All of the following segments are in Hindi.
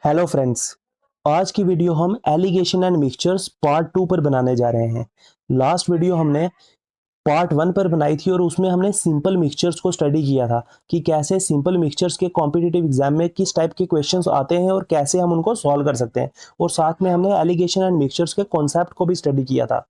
Hello friends. आज की वीडियो हम एलिगेशन एंड मिक्सचर्स पार्ट 2 पर बनाने जा रहे हैं। लास्ट वीडियो हमने पार्ट 1 पर बनाई थी और उसमें हमने सिंपल मिक्सचर्स को स्टडी किया था कि कैसे सिंपल मिक्सचर्स के कॉम्पिटिटिव एग्जाम में किस टाइप के क्वेश्चंस आते हैं और कैसे हम उनको सॉल्व कर सकते हैं, और साथ में हमने एलिगेशन एंड मिक्सचर्स के कॉन्सेप्ट को भी स्टडी किया था।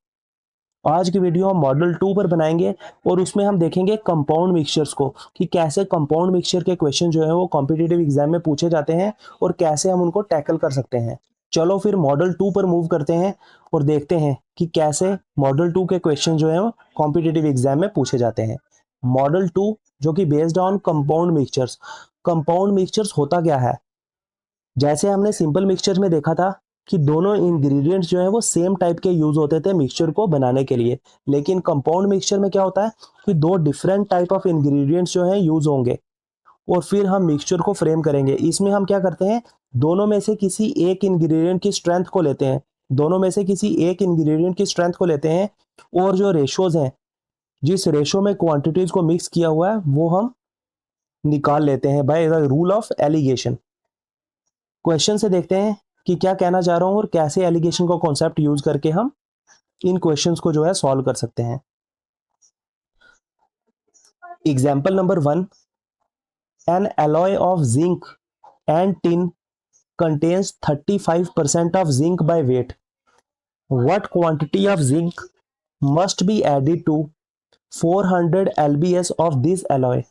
आज की वीडियो हम मॉडल 2 पर बनाएंगे और उसमें हम देखेंगे कंपाउंड मिक्सचर्स को कि कैसे कंपाउंड मिक्सचर के क्वेश्चन जो है वो कॉम्पिटिटिव एग्जाम में पूछे जाते हैं और कैसे हम उनको टैकल कर सकते हैं। चलो फिर मॉडल 2 पर मूव करते हैं और देखते हैं कि कैसे मॉडल 2 के क्वेश्चन जो है वो कॉम्पिटिटिव एग्जाम में पूछे जाते हैं। मॉडल 2 जो कि based on compound mixtures. Compound mixtures होता क्या है? जैसे हमने सिंपल मिक्सचर में देखा था कि दोनों इंग्रेडिएंट्स जो है वो सेम टाइप के यूज होते थे मिक्सचर को बनाने के लिए, लेकिन कंपाउंड मिक्सचर में क्या होता है कि दो डिफरेंट टाइप ऑफ इंग्रेडिएंट्स जो है यूज होंगे और फिर हम मिक्सचर को फ्रेम करेंगे। इसमें हम क्या करते हैं, दोनों में से किसी एक इंग्रेडिएंट की स्ट्रेंथ को लेते हैं, दोनों में से किसी एक इंग्रेडिएंट की स्ट्रेंथ को लेते हैं और जो रेशोज हैं, जिस रेशो में क्वांटिटीज को मिक्स किया हुआ है वो हम निकाल लेते हैं by the rule of alligation. Question से देखते हैं कि क्या कहना चाह रहा हूं और कैसे एलिगेशन का कॉन्सेप्ट यूज करके हम इन क्वेश्चंस को जो है सॉल्व कर सकते हैं। Example number 1, N alloy of zinc and tin contains 35% of zinc by weight. What quantity of zinc must be added to 400 lbs of this alloy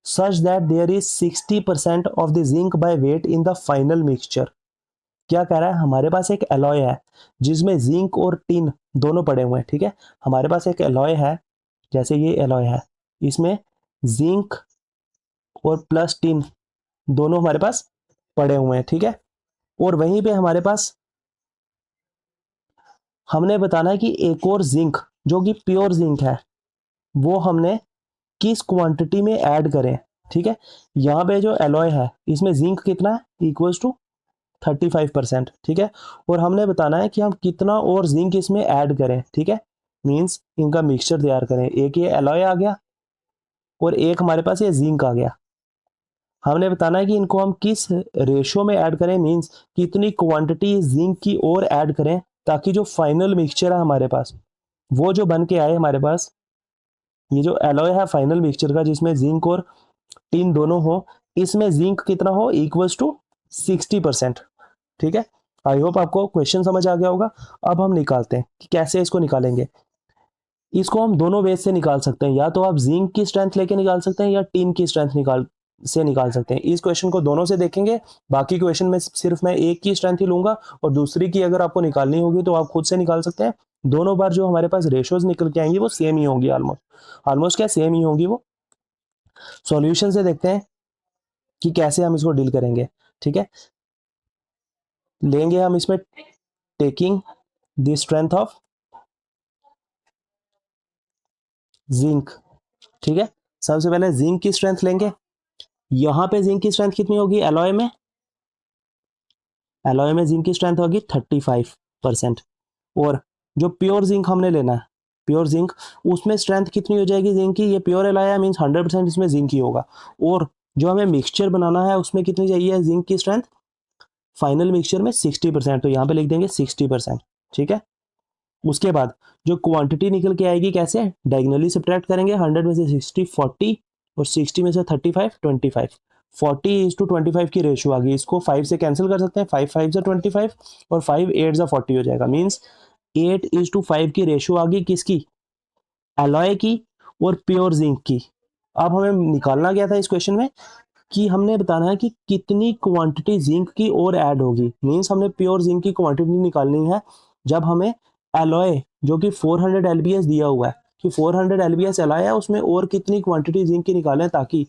such that there is 60% of the zinc by weight in the final mixture? क्या कह रहा है, हमारे पास एक एलॉय है जिसमें जिंक और टिन दोनों पड़े हुए हैं। ठीक है, हमारे पास एक एलॉय है, जैसे ये एलॉय है, इसमें जिंक और प्लस टिन दोनों हमारे पास पड़े हुए हैं। ठीक है, और वहीं पे हमारे पास हमने बताना है कि एक और जिंक जो कि प्योर जिंक है वो हमने किस क्वांटिटी में ऐड करें। ठीक है, यहाँ पे जो एलॉय है इसमें जिंक कितना है, इक्वल्स टू 35%। ठीक है, और हमने बताना है कि हम कितना और जिंक इसमें ऐड करें। ठीक है, मींस इनका मिक्सचर तैयार करें। एक ये एलॉय आ गया और एक हमारे पास ये जिंक आ गया। हमने बताना है कि इनको हम किस रेशो में ऐड करें, मींस कितनी क्वांटिटी जिंक की और ऐड करें ताकि जो फाइनल मिक्सचर है हमारे पास वो जो बन के आए हमारे पास, ये जो एलॉय है फाइनल मिक्सचर का जिसमें जिंक और टिन दोनों हो, इसमें जिंक कितना हो, इक्वल्स टू 60%। ठीक है, आई होप आपको क्वेश्चन समझ आ गया होगा। अब हम निकालते हैं कि कैसे इसको निकालेंगे। इसको हम दोनों वे से निकाल सकते हैं, या तो आप जिंक की स्ट्रेंथ लेके निकाल सकते हैं या टिन की स्ट्रेंथ निकाल सकते हैं। इस क्वेश्चन को दोनों से देखेंगे, बाकी क्वेश्चन में सिर्फ मैं एक की स्ट्रेंथ ही लूंगा और दूसरी की अगर आपको निकालनी होगी तो आप खुद से निकाल सकते हैं। दोनों बार जो हमारे पास रेशोज निकल के आएंगी वो सेम ही होंगी, ऑलमोस्ट ऑलमोस्ट क्या सेम ही होंगी वो। सॉल्यूशन से देखते हैं कि कैसे हम इसको डील करेंगे। ठीक है, लेंगे हम इसमें taking the strength of zinc. ठीक है, सबसे पहले जिंक की स्ट्रेंथ लेंगे। यहां पे जिंक की स्ट्रेंथ कितनी होगी, एलॉय में जिंक की स्ट्रेंथ होगी 35%। और जो प्योर जिंक हमने लेना है, प्योर जिंक, उसमें स्ट्रेंथ कितनी हो जाएगी जिंक की, ये प्योर एलॉय है मींस 100% इसमें जिंक ही होगा। और जो हमें मिक्सचर बनाना है उसमें कितनी चाहिए जिंक की स्ट्रेंथ, फाइनल मिक्सचर में 60%, तो यहाँ पे लिख देंगे 60%। ठीक है, उसके बाद जो क्वांटिटी निकल के आएगी कैसे, डायगोनली सब्ट्रैक्ट करेंगे। 100 में से 60 40 और 60 में से 35 25। 40:25 की रेशियो आ गई, इसको 5 से कैंसिल कर सकते हैं, 5 5 से 25 और 5 8 से 40 हो जाएगा। मींस 8:5 की रेशियो आ गई किसकी, एलॉय की और प्योर जिंक की। अब हमें निकालना क्या था इस क्वेश्चन में कि हमने बताना है कि कितनी क्वांटिटी जिंक की और ऐड होगी। मींस हमने प्योर जिंक की क्वांटिटी निकालनी है जब हमें एलॉय जो कि 400 एलबीएस दिया हुआ है कि 400 एलबीएस एलॉय है, उसमें और कितनी क्वांटिटी जिंक की निकालें ताकि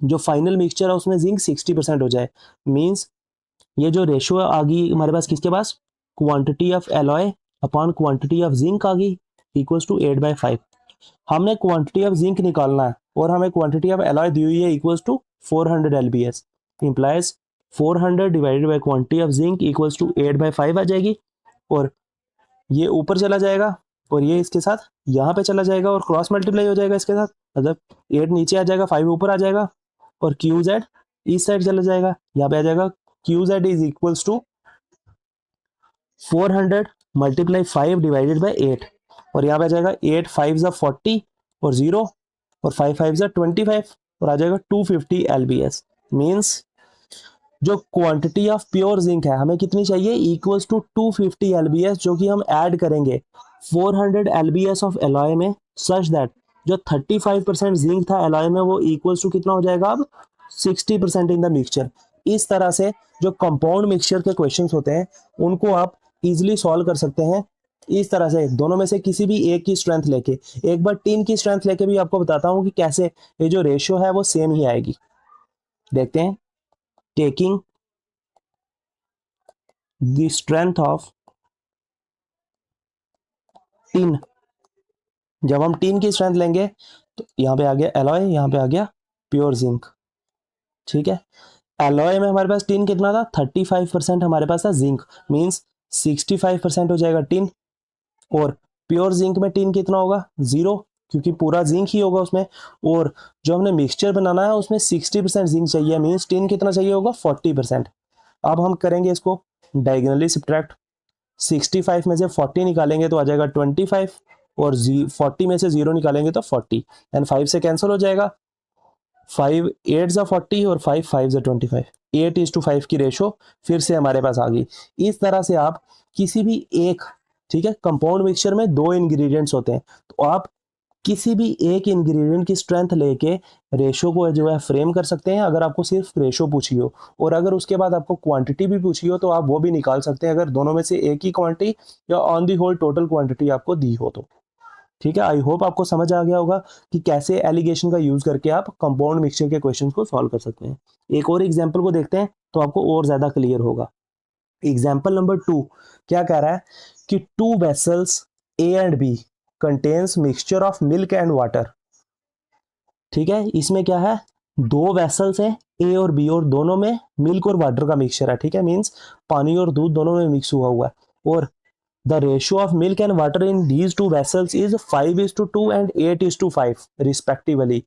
जो फाइनल मिक्सचर है उसमें जिंक 60% हो जाए। मींस ये जो रेशियो आ गई हमारे पास किसके पास, quantity of alloy upon quantity of zinc आ गई, इक्वल्स टू 8/5। हमने क्वांटिटी ऑफ जिंक निकालना है और हमें क्वांटिटी ऑफ एलॉय दी हुई है equals to 400 LBS, implies 400 divided by quantity of zinc equals to 8/5 आ जाएगी। और ये ऊपर चला जाएगा और ये इसके साथ यहाँ पे चला जाएगा और क्रॉस मल्टीप्लाई हो जाएगा इसके साथ, मतलब 8 नीचे आ जाएगा 5 ऊपर आ जाएगा और क्यू जेड इस साइड चला जाएगा, यहाँ पे आ जाएगा QZ is equals to 400 multiply 5 divided by 8, और यहाँ पे आ जाएगा 8 5 जा 40 और 0 और 5 5 जा 25 और आ जाएगा 250 LBS। मीन्स जो क्वांटिटी ऑफ प्योर जिंक है हमें कितनी चाहिए, इक्वल्स टू 250 LBS, जो कि हम ऐड करेंगे 400 LBS ऑफ एलॉय में, सच दैट जो 35% जिंक था एलॉय में वो इक्वल्स टू कितना हो जाएगा अब 60% इन द मिक्सचर। इस तरह से जो कंपाउंड मिक्सचर के क्वेश्चंस होते हैं उनको आप इजीली सॉल्व कर सकते हैं। इस तरह से दोनों में से किसी भी एक की स्ट्रेंथ लेके, एक बार टीन की स्ट्रेंथ लेके भी आपको बताता हूं कि कैसे ये जो रेशियो है वो सेम ही आएगी। देखते हैं, taking the strength of tin, जब हम टीन की स्ट्रेंथ लेंगे तो यहाँ पे आ गया एलॉय, यहाँ पे आ गया प्योर जिंक। ठीक है, एलॉय में हमारे पास टीन कितना था, 35% हमारे पास था जिंक, मींस 65% हो जाएगा टीन, और प्योर जिंक में टीन कितना होगा 0, क्योंकि पूरा जिंक ही होगा उसमें, और जो हमने मिक्सचर बनाना है उसमें 60% जिंक चाहिए, मींस टीन कितना चाहिए होगा 40%। अब हम करेंगे इसको डायगोनली सब्ट्रैक्ट, 65 में से 40 निकालेंगे तो आ जाएगा 25, और 40 में से 0 निकालेंगे तो 40, एंड 5 से कैंसिल हो जाएगा, 5 8 जा 40 और 5 5 जा 25, 8:5 की रेशो फिर से हमारे पास आ गई। इस तरह से आप किसी भी एक, ठीक है, कंपाउंड मिक्सचर में 2 इंग्रेडिएंट्स होते हैं, तो आप किसी भी एक इंग्रेडिएंट की स्ट्रेंथ लेके रेशो को जो है फ्रेम कर सकते हैं, अगर आपको सिर्फ रेशो पूछी हो, और अगर उसके बाद आपको क्वांटिटी भी पूछी हो तो आप वो भी निकाल सकते हैं, अगर दोनों में से एक ही क्वांटिटी या on the whole total quantity आपको दी हो तो। ठीक है, आई होप आपको समझ आ गया होगा कि कैसे एलिगेशन का यूज करके आप कंपाउंड मिक्सचर के क्वेश्चन को सॉल्व कर सकते हैं। एक और एग्जाम्पल को देखते हैं तो आपको और ज्यादा क्लियर होगा। एग्जाम्पल नंबर 2 क्या कह रहा है कि 2 vessels A and B contains mixture of milk and water. ठीक है, इसमें क्या है, 2 वेसल्स हैं ए और बी, और दोनों में मिल्क और वाटर का मिक्सचर है। ठीक है, मींस पानी और दूध दोनों में मिक्स हुआ है, और the ratio of milk and water in these two vessels is 5:2 and 8:5 respectively.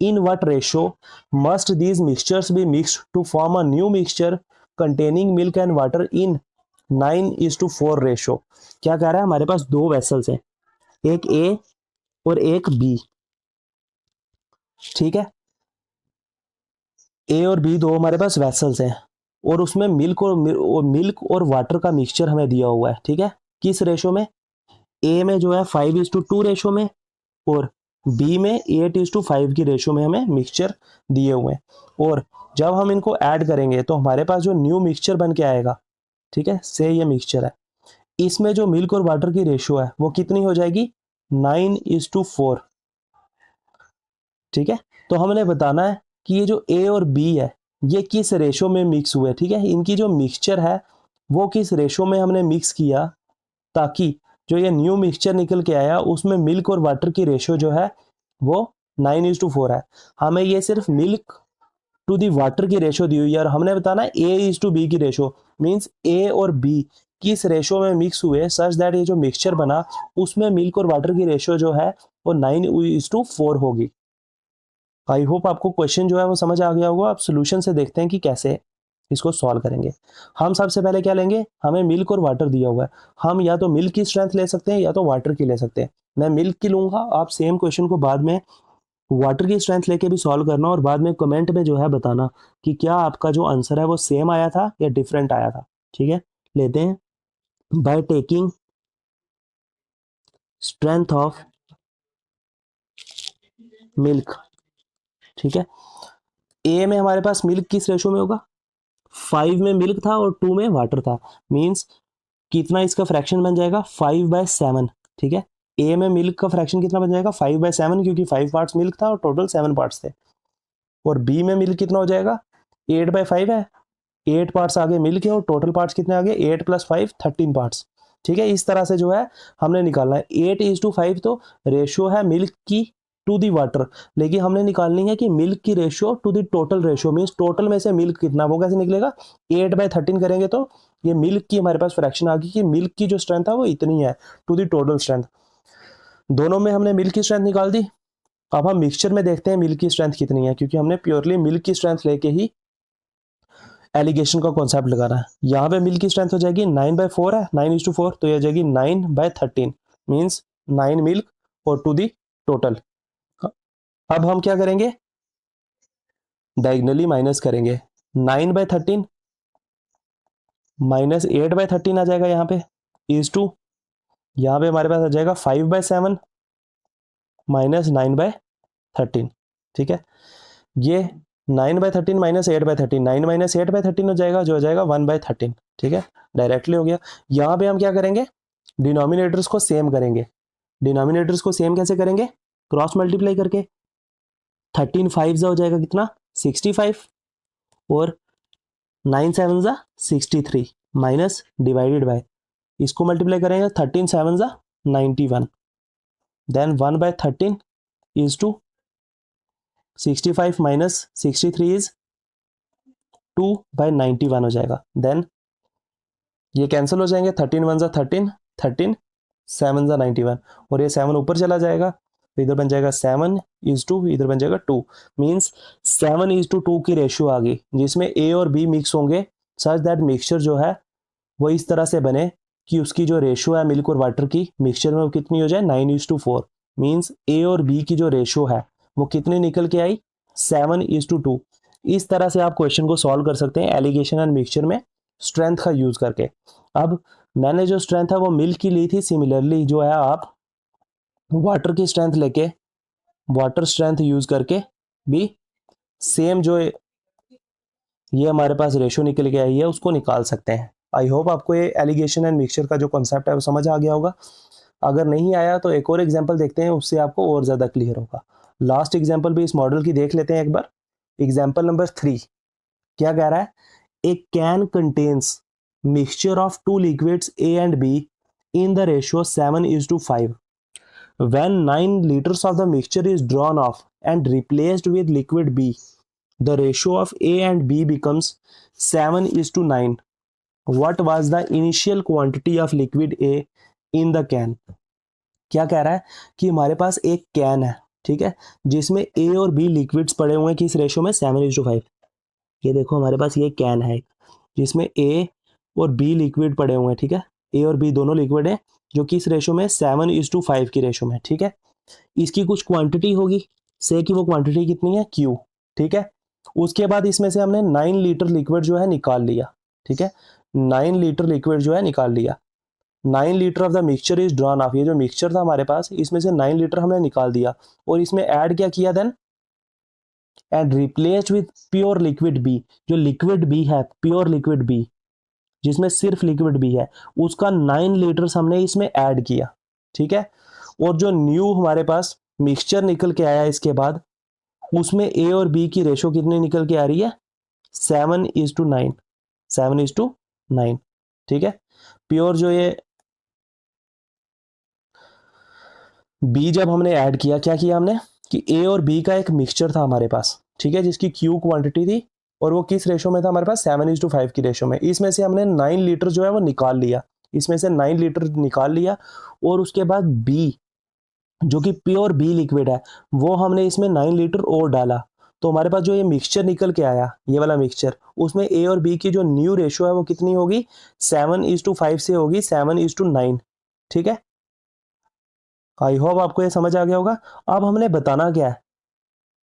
In what ratio must these mixtures be mixed to form a new mixture containing milk and water in 9:4 ratio? क्या कह रहा है, हमारे पास 2 वेसल्स हैं, एक ए और एक बी। ठीक है, ए और बी दो हमारे पास वेसल्स हैं, और उसमें मिल्क और वाटर का मिक्सचर हमें दिया हुआ है। ठीक है, किस रेशो में, ए में जो है 5:2 रेशो में, और बी में 8:5 की रेशो में हमें मिक्सचर दिए हुए हैं, और जब हम इनको ऐड करेंगे तो हमारे पास जो न्यू मिक्सचर बन के आएगा, ठीक है, से ये मिक्सचर है, इसमें जो मिल्क और वाटर की रेशो है वो कितनी हो जाएगी, 9:4। ठीक है, तो हमने बताना है कि ये जो ए और बी है ये किस रेशो में मिक्स हुए। ठीक है, इनकी जो मिक्सचर है वो किस रेशो में हमने मिक्स किया, ताकि जो ये न्यू मिक्सचर निकल के आया उसमें मिल्क और वाटर की रेशो जो है वो 9:4 है। हमें ये सिर्फ मिल्क टू दी वाटर की रेशो दी हुई है, और हमने बताना है A:B की रेशो, मींस ए और बी किस रेशो में मिक्स हुए, सच दैट ये जो मिक्सचर बना उसमें मिल्क और वाटर की रेशो जो है वो 9:4 होगी। आई होप आपको क्वेश्चन जो है वो समझ आ गया होगा। आप सोल्यूशन से देखते हैं कि कैसे इसको सॉल्व करेंगे। हम सबसे पहले क्या लेंगे, हमें मिल्क और वाटर दिया हुआ है, हम या तो मिल्क की स्ट्रेंथ ले सकते हैं या तो वाटर की ले सकते हैं। मैं मिल्क की लूंगा, आप सेम क्वेश्चन को बाद में वाटर की स्ट्रेंथ लेके भी सॉल्व करना, और बाद में कमेंट में जो है बताना कि क्या आपका जो आंसर है वो सेम आया था या डिफरेंट आया था। ठीक है, लेते हैं, by taking strength of milk. ठीक है, ए में हमारे पास मिल्क किस रेशो में होगा, 5 में मिल्क था और 2 में वाटर था, मींस कितना इसका फ्रैक्शन बन जाएगा, 5/7। ठीक है, ए में मिल्क का फ्रैक्शन कितना बन जाएगा, 5/7, क्योंकि 5 पार्ट्स मिल्क था और टोटल 7 पार्ट्स थे, और बी में मिल्क कितना हो जाएगा, 8/5 है, 8 पार्ट्स आगे मिल्क है, और टोटल पार्ट्स कितने आगे, 8 + 5 13 पार्ट्स। ठीक है, इस तरह से जो है हमने निकालना है। 8:5 तो रेशियो है मिल्क की टू दी वाटर, लेकिन हमने निकालनी है कि मिल्क की ratio to the total ratio, means total में से मिल्क कितना, वो कैसे निकलेगा, 8/13 करेंगे तो ये मिल्क की हमारे पास फ्रैक्शन आ गई कि मिल्क की जो स्ट्रेंथ है वो इतनी है टू दी टोटल स्ट्रेंथ। दोनों में हमने मिल्क की स्ट्रेंथ निकाल दी। अब हम मिक्सचर में देखते हैं मिल्क की स्ट्रेंथ कितनी है, क्योंकि हमने प्योरली मिल्क की स्ट्रेंथ लेके ही एलिगेशन का कॉन्सेप्ट लगाना है। यहाँ पे मिल्क की स्ट्रेंथ हो जाएगी 9/4 है, 9:4, तो ये हो जाएगी 9/13 मीन्स 9 मिल्क और टू दी टोटल। अब हम क्या करेंगे, डायगनली माइनस करेंगे। 9/13 माइनस 8/13 आ जाएगा यहाँ पे, इज टू यहाँ पे हमारे पास आ जाएगा 5/7 माइनस 9/13। ठीक है, ये 9/13 माइनस 8/13, 9 माइनस 8/13 हो जाएगा, जो हो जाएगा 1/13। ठीक है, डायरेक्टली हो गया। यहाँ पे हम क्या करेंगे, डिनोमिनेटर्स को सेम करेंगे। डिनोमिनेटर्स को सेम कैसे करेंगे, क्रॉस मल्टीप्लाई करके। 13 5 हो जाएगा कितना, 65, और 9 7 63 माइनस डिवाइडेड बाय, इसको मल्टीप्लाई करेंगे 13 7 91, then 1/13 is to 65 minus 63 is 2/91 हो जाएगा। देन ये कैंसिल हो जाएंगे, 13 1 13, 13 7 91, और ये 7 ऊपर चला जाएगा, तो इधर बन जाएगा 7:2, इधर बन जाएगा 2, मीन्स 7:2 की रेशियो आ गई, जिसमें ए और बी मिक्स होंगे सच दैट मिक्सचर जो है वो इस तरह से बने कि उसकी जो रेशियो है मिल्क और वाटर की मिक्सचर में वो कितनी हो जाए, 9:4, मीन्स ए और बी की जो रेशियो है वो कितनी निकल के आई, 7:2। इस तरह से आप क्वेश्चन को सॉल्व कर सकते हैं एलिगेशन एंड मिक्सचर में स्ट्रेंथ का यूज करके। अब मैंने जो स्ट्रेंथ है वो मिल्क की ली थी, सिमिलरली जो है आप वाटर की स्ट्रेंथ लेके, वाटर स्ट्रेंथ यूज करके भी सेम जो ये हमारे पास रेशियो निकल के आई है उसको निकाल सकते हैं। आई होप आपको ये एलिगेशन एंड मिक्सचर का जो कॉन्सेप्ट है वो समझ आ गया होगा। अगर नहीं आया तो एक और एग्जांपल देखते हैं, उससे आपको और ज़्यादा क्लियर होगा। लास्ट एग्जांपल भी इस मॉडल की देख लेते हैं एक बार। एग्जांपल नंबर 3 क्या कह रहा है, a can contains mixture of two liquids A and B in the ratio 7:5. When 9 liters of the mixture is drawn off and replaced with liquid B, the ratio of A and B becomes 7:9. What was the initial quantity of liquid A in the can? क्या कह रहा है कि हमारे पास एक कैन है, ठीक है, जिसमें ए और बी लिक्विड्स पड़े हुए हैं किस रेशियो में, 7:5। ये देखो हमारे पास ये कैन है जिसमें ए और बी लिक्विड पड़े हुए हैं, ठीक है, ए और बी दोनों लिक्विड है जो किस रेशियो में, 7:5 की रेशियो में। ठीक है, इसकी कुछ क्वांटिटी होगी, से कि वो क्वांटिटी कितनी है, क्यू। ठीक है, उसके बाद इसमें से हमने 9 लीटर लिक्विड जो है निकाल लिया। ठीक है, 9 लीटर लिक्विड जो है निकाल लिया। 9 litre of the mixture is drawn of, ये जो मिक्सचर था हमारे पास इसमें से 9 लीटर हमने निकाल दिया, और इसमें ऐड क्या किया then, and replaced with pure liquid B. जो लिक्विड बी है, प्योर लिक्विड बी जिसमें सिर्फ लिक्विड बी है, उसका 9 लीटर्स हमने इसमें ऐड किया। ठीक है, और जो न्यू हमारे पास मिक्सचर निकल के आया इसके बाद, उसमें ए और बी की रेशो कितनी निकल के आ रही है, 7:9, 7:9। ठीक है, प्योर जो ये बी जब हमने ऐड किया, क्या किया हमने कि ए और बी का एक मिक्सचर था हमारे पास, ठीक है, जिसकी क्यू क्वांटिटी थी, और वो किस रेशो में था हमारे पास, 7:5 की रेशो में। इसमें से हमने 9 लीटर जो है वो निकाल लिया, इसमें से 9 लीटर निकाल लिया, और उसके बाद बी जो कि प्योर बी लिक्विड है वो हमने इसमें 9 लीटर और डाला, तो हमारे पास जो ये मिक्सचर निकल के आया, ये वाला मिक्सचर, उसमें ए और बी की जो न्यू रेशो है वो कितनी होगी, 7:5 से होगी 7:9। ठीक है, आई होप आपको ये समझ आ गया होगा। अब हमने बताना क्या है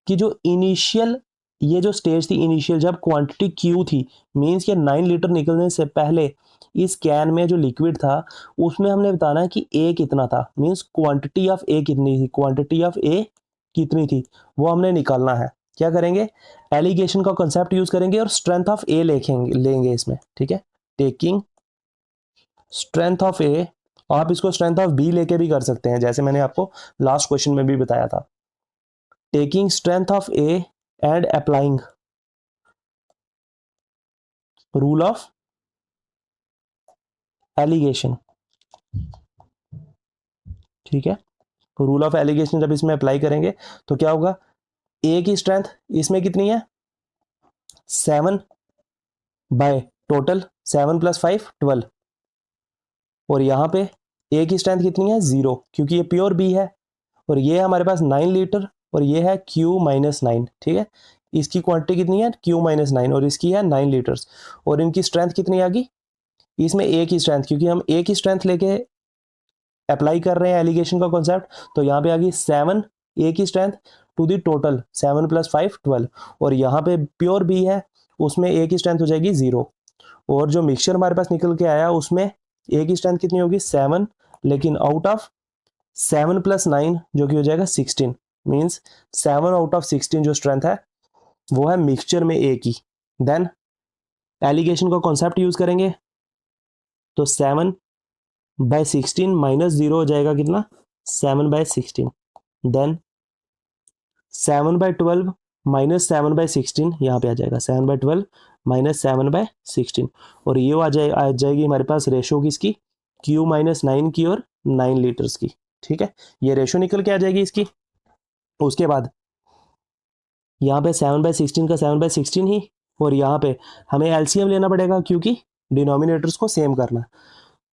कि जो इनिशियल, ये जो स्टेज थी इनिशियल, जब क्वांटिटी क्यू थी, मींस के 9 लीटर निकलने से पहले इस कैन में जो लिक्विड था उसमें हमने बताना है कि ए कितना था, मींस क्वांटिटी ऑफ ए कितनी थी, क्वांटिटी ऑफ ए कितनी थी वो हमने निकालना है। क्या करेंगे, एलिगेशन का कॉन्सेप्ट यूज करेंगे और स्ट्रेंथ ऑफ ए लेंगे इसमें। ठीक है, टेकिंग स्ट्रेंथ ऑफ ए, आप इसको स्ट्रेंथ ऑफ बी लेके भी कर सकते हैं, जैसे मैंने आपको लास्ट क्वेश्चन में भी बताया था। Taking strength of A and applying rule of alligation. ठीक है, रूल ऑफ एलिगेशन जब इसमें अप्लाई करेंगे तो क्या होगा, ए की स्ट्रेंथ इसमें कितनी है, 7 बाय टोटल 7 + 5 12, और यहां पे ए की स्ट्रेंथ कितनी है, 0, क्योंकि ये प्योर बी है, और ये हमारे पास 9 लीटर, और ये है Q - 9। ठीक है, इसकी क्वांटिटी कितनी है Q-9 और इसकी है 9 लीटर्स, और इनकी स्ट्रेंथ कितनी आ गई, इसमें ए की स्ट्रेंथ, क्योंकि हम ए की स्ट्रेंथ लेके अप्लाई कर रहे हैं एलिगेशन का कॉन्सेप्ट, तो यहाँ पे आ गई 7 ए की स्ट्रेंथ टू दी टोटल 7 + 5 12, और यहाँ पे प्योर बी है, उसमें ए की स्ट्रेंथ हो जाएगी 0, और जो मिक्सचर हमारे पास निकल के आया उसमें ए की स्ट्रेंथ कितनी होगी 7, लेकिन आउट ऑफ 7 + 9 जो कि हो जाएगा 16, मीन्स 7 आउट ऑफ 16 जो स्ट्रेंथ है वो है मिक्सचर में ए की। देन एलिगेशन का कॉन्सेप्ट यूज करेंगे, तो 7/16 -0 हो जाएगा कितना 7/16, देन 7/12 -7/16 यहाँ पे आ जाएगा 7/12 -7/16, और ये आ जाएगी हमारे पास रेशो किसकी Q-9 की और 9 लीटर्स की। ठीक है, ये रेशो निकल के आ जाएगी इसकी। उसके बाद यहाँ पे 7/16 का 7/16 ही, और यहाँ पे हमें एलसीएम लेना पड़ेगा क्योंकि डिनोमिनेटर्स को सेम करना,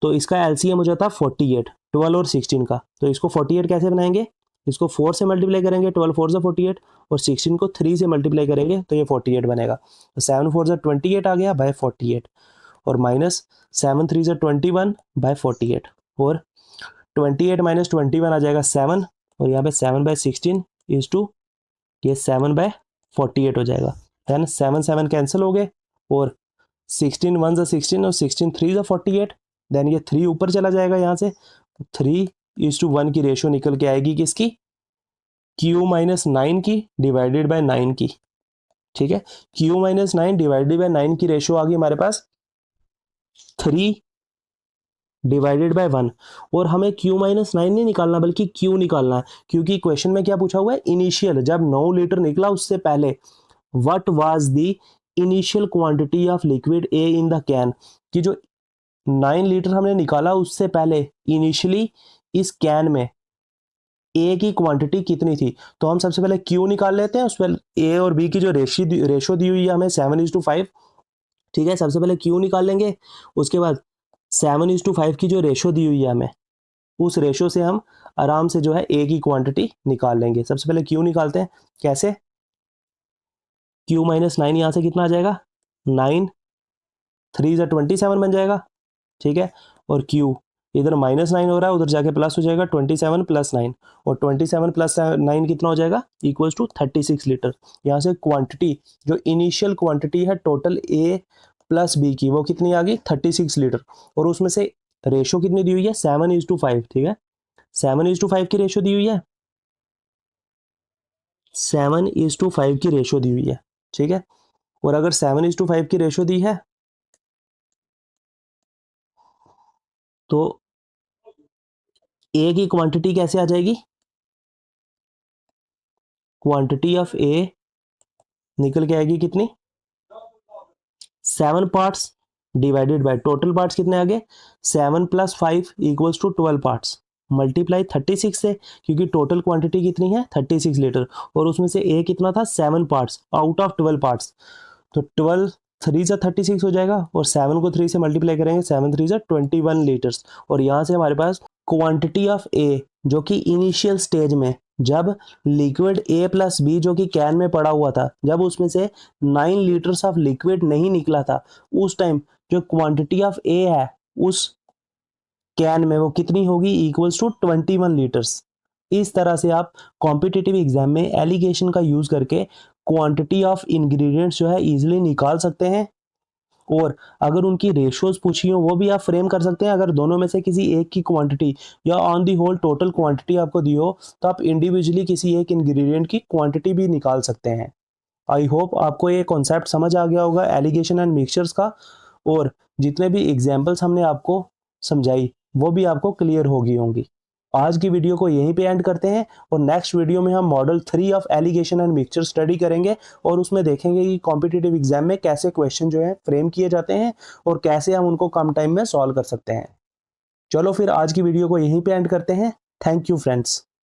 तो इसका एलसीएम हो जाता है 48, 12 और 16 का। तो इसको 48 कैसे बनाएंगे, इसको 4 से मल्टीप्लाई करेंगे, 12 4 से 48, और 16 को 3 से मल्टीप्लाई करेंगे तो ये 48 बनेगा। तो 7 4 से 28 आ गया बाय 48, और माइनस 7 3 से 21/48, और 28 - 21 आ जाएगा 7, और यहाँ पे 7/16 इज टू ये 7/48 हो जाएगा। देन 7 7 कैंसिल हो गए, और 16 1 से 16 और 16 3 से 48, देन ये 3 ऊपर चला जाएगा यहाँ से, 3:1 की रेशो निकल के आएगी किसकी Q-9 की डिवाइडेड बाय 9 की। ठीक है, Q-9 डिवाइडेड बाय 9 की रेशो आ गई हमारे पास 3/1, और हमें Q-9 नहीं निकालना बल्कि Q निकालना है, क्योंकि क्वेश्चन में क्या पूछा हुआ है, इनिशियल जब 9 लीटर निकला उससे पहले what was the initial quantity of liquid A in the can, कि जो 9 लीटर हमने निकाला उससे पहले इनिशियली इस कैन में ए की क्वांटिटी कितनी थी। तो हम सबसे पहले क्यू निकाल लेते हैं, उस पर ए और बी की जो रेशो दी हुई है हमें 7:5। ठीक है, सबसे पहले क्यू निकाल लेंगे, उसके बाद 7:5 की जो रेशो दी हुई है हमें, उस रेशो से हम आराम से जो है ए की क्वांटिटी निकाल लेंगे। सबसे पहले क्यू निकालते हैं, कैसे, Q-9 यहाँ से कितना आ जाएगा 9 3 से 27 बन जाएगा। ठीक है, और Q इधर -9 हो रहा है, उधर जाके प्लस हो जाएगा 27 + 9, और 27 + 9 कितना हो जाएगा इक्वल्स टू 36 लीटर। यहाँ से क्वांटिटी जो इनिशियल क्वांटिटी है टोटल ए प्लस बी की वो कितनी आ गई 36 लीटर, और उसमें से रेशो कितनी दी हुई है 7:5। ठीक है, 7:5 की रेशो दी हुई है, 7:5 की रेशो दी हुई है। ठीक है, और अगर 7:5 की रेशो दी है तो ए की क्वांटिटी कैसे आ जाएगी, क्वांटिटी ऑफ ए निकल के आएगी कितनी 7 parts divided by total parts कितने आ गए 7 + 5 = 12 पार्ट्स, मल्टीप्लाई 36 से, क्योंकि टोटल क्वांटिटी कितनी है 36 लीटर, और उसमें से ए कितना था 7 पार्ट्स आउट ऑफ 12 पार्ट्स, तो 12 3 से 36 हो जाएगा, और 7 को 3 से मल्टीप्लाई करेंगे 7 3 से 21 लीटर्स, और यहाँ से हमारे पास क्वांटिटी ऑफ ए जो कि इनिशियल स्टेज में जब लिक्विड ए प्लस बी जो कि कैन में पड़ा हुआ था, जब उसमें से 9 लीटर्स ऑफ लिक्विड नहीं निकला था, उस टाइम जो क्वांटिटी ऑफ ए है उस कैन में वो कितनी होगी इक्वल्स टू 21 लीटर्स। इस तरह से आप कॉम्पिटिटिव एग्जाम में एलिगेशन का यूज करके क्वांटिटी ऑफ इंग्रेडिएंट्स जो है इजीली निकाल सकते हैं, और अगर उनकी रेशियोज पूछी हो वो भी आप फ्रेम कर सकते हैं। अगर दोनों में से किसी एक की क्वांटिटी या on the whole total quantity आपको दी हो तो आप इंडिविजुअली किसी एक इंग्रेडिएंट की क्वांटिटी भी निकाल सकते हैं। आई होप आपको ये कॉन्सेप्ट समझ आ गया होगा एलिगेशन एंड मिक्सचर्स का, और जितने भी एग्जाम्पल्स हमने आपको समझाई वो भी आपको क्लियर होगी होंगी। आज की वीडियो को यहीं पे एंड करते हैं, और नेक्स्ट वीडियो में हम model 3 of alligation and mixture study करेंगे, और उसमें देखेंगे कि कॉम्पिटिटिव एग्जाम में कैसे क्वेश्चन जो है फ्रेम किए जाते हैं और कैसे हम उनको कम टाइम में सॉल्व कर सकते हैं। चलो फिर आज की वीडियो को यहीं पे एंड करते हैं। Thank you friends.